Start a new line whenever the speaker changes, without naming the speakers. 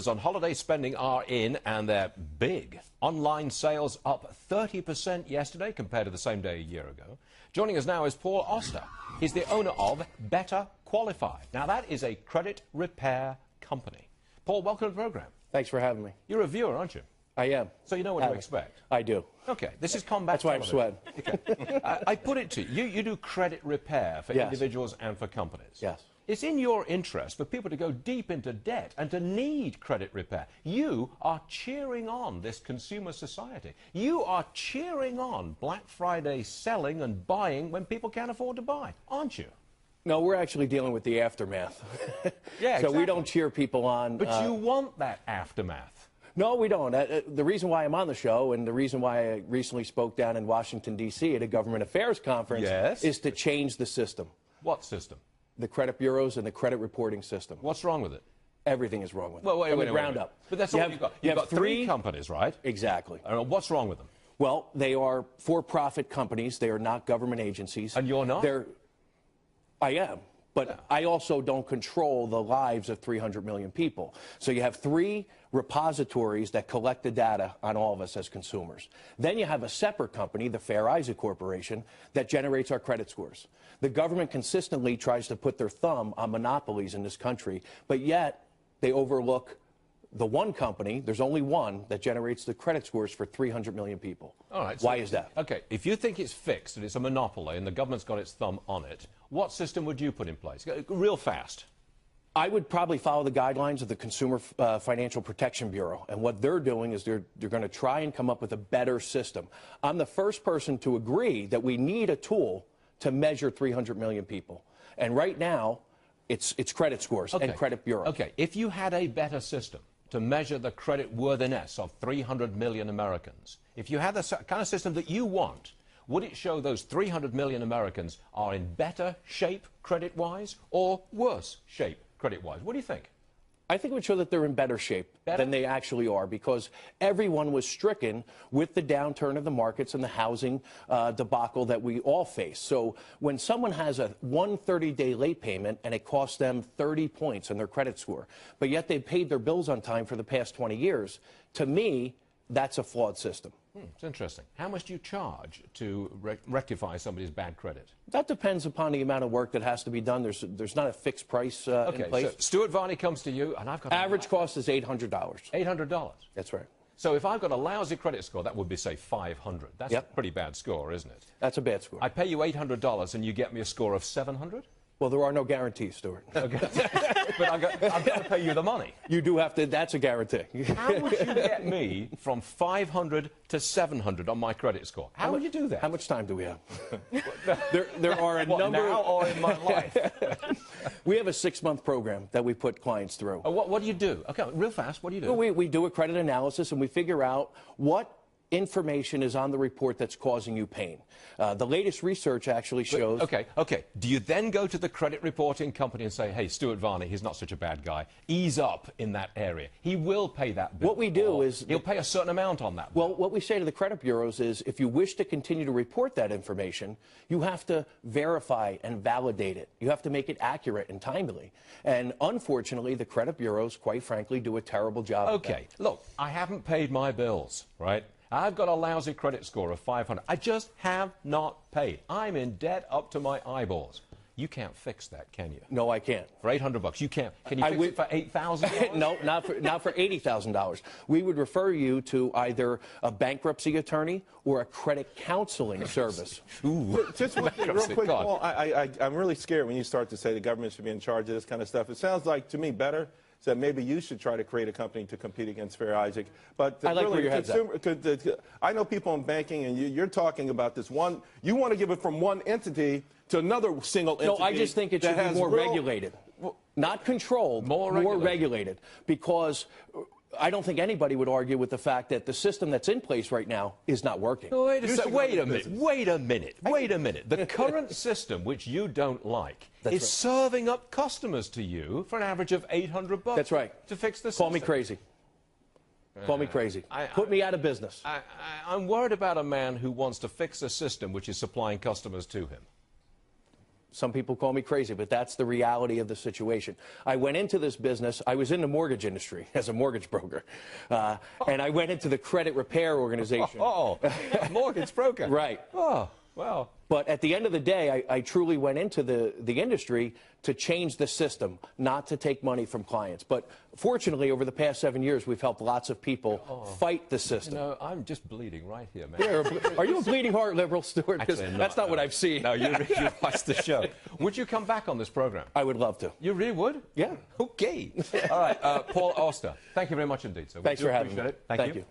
On holiday spending are in, and they're big. Online sales up 30% yesterday compared to the same day a year ago. Joining us now is Paul Oster. He's the owner of Better Qualified. Now, that is a credit repair company. Paul, welcome to the program.
Thanks for having me.
You're a viewer, aren't you?
I am.
So you know what to expect?
I do.
Okay, this is combat.
That's why I'm sweating.
Okay. I put it to you, you do credit repair for individuals and for companies.
Yes.
It's in your interest for people to go deep into debt and to need credit repair. You are cheering on this consumer society. You are cheering on Black Friday selling and buying when people can't afford to buy, aren't you?
No, we're actually dealing with the aftermath.
Yeah, exactly.
So we don't cheer people on.
But you want that aftermath.
No, we don't. The reason why I'm on the show and the reason why I recently spoke down in Washington, D.C. at a government affairs conference is to change the system.
What system?
The credit bureaus and the credit reporting system.
What's wrong with it?
Everything is wrong with it.
Well, wait,
From the ground up.
But that's all you've got. You've got three companies, right?
Exactly.
What's wrong with them?
Well, they are for-profit companies. They are not government agencies.
And you're not?
I am. But I also don't control the lives of 300 million people. So you have three repositories that collect the data on all of us as consumers. Then you have a separate company, the Fair Isaac Corporation, that generates our credit scores. The government consistently tries to put their thumb on monopolies in this country, but yet they overlook the one company, there's only one, that generates the credit scores for 300 million people.
All right.
Why is that?
Okay, if you think it's fixed and it's a monopoly and the government's got its thumb on it, what system would you put in place? Real fast.
I would probably follow the guidelines of the Consumer Financial Protection Bureau. And what they're doing is they're going to try and come up with a better system. I'm the first person to agree that we need a tool to measure 300 million people. And right now, it's credit scores and credit bureaus.
Okay, if you had a better system to measure the credit worthiness of 300 million Americans, if you had the kind of system that you want, would it show those 300 million Americans are in better shape credit-wise or worse shape credit-wise? What do you think?
I think it would show that they're in better shape than they actually are, because everyone was stricken with the downturn of the markets and the housing debacle that we all face. So when someone has a 130-day late payment and it costs them 30 points on their credit score, but yet they've paid their bills on time for the past 20 years, to me, that's a flawed system.
It's interesting. How much do you charge to rectify somebody's bad credit?
That depends upon the amount of work that has to be done. There's not a fixed price in place.
So Stuart Varney comes to you, and I've got
average cost is $800.
$800.
That's right.
So if I've got a lousy credit score, that would be, say, 500. That's a pretty bad score, isn't it?
That's a bad score.
I pay you $800, and you get me a score of 700?
Well, there are no guarantees, Stuart.
Okay. But I've got to pay you the money.
You do have to. That's a guarantee.
How would you get me from 500 to 700 on my credit score? How would you do that?
How much time do we have? there are a number.
Now or in my life?
We have a 6-month program that we put clients through.
What do you do? Okay, real fast. What do you do?
Well, we do a credit analysis and we figure out what information is on the report that's causing you pain. The latest research actually shows...
Okay. Do you then go to the credit reporting company and say, hey, Stuart Varney, he's not such a bad guy. Ease up in that area. He will pay that bill.
What we do is...
He'll pay a certain amount on that bill.
Well, what we say to the credit bureaus is, if you wish to continue to report that information, you have to verify and validate it. You have to make it accurate and timely. And unfortunately, the credit bureaus, quite frankly, do a terrible job of that.
Okay, look, I haven't paid my bills, right? I've got a lousy credit score of 500. I just have not paid. I'm in debt up to my eyeballs. You can't fix that, can you?
No, I can't.
For $800, you can't. Can you fix it for $8,000?
No, not for $80,000. We would refer you to either a bankruptcy attorney or a credit counseling service.
Just real quick, Paul, I'm really scared when you start to say the government should be in charge of this kind of stuff. It sounds like, to me, better. So maybe you should try to create a company to compete against Fair Isaac. But
I like where your head's at.
I know people in banking, and you're talking about this one. You want to give it from one entity to another single entity.
No, I just think it should be more regulated. Not controlled, more regulated. Because I don't think anybody would argue with the fact that the system that's in place right now is not working.
Wait a minute. The current system, which you don't like, is serving up customers to you for an average of $800.
That's right.
To fix the system.
Call me crazy. Call me crazy. Put me out of business.
I'm worried about a man who wants to fix a system which is supplying customers to him.
Some people call me crazy, but that's the reality of the situation. I went into this business. I was in the mortgage industry as a mortgage broker. And I went into the credit repair organization.
Mortgage broker.
Right.
Oh, well.
But at the end of the day, I truly went into the industry to change the system, not to take money from clients. But fortunately, over the past 7 years, we've helped lots of people fight the system.
You know, I'm just bleeding right here, man.
Yeah, are you a bleeding heart liberal, Stuart?
Actually,
that's not what I've seen.
No, you watched the show. Would you come back on this program?
I would love to.
You really would?
Yeah.
Okay. All right, Paul Oster, thank you very much indeed. So
Thanks for having me.
Thank you.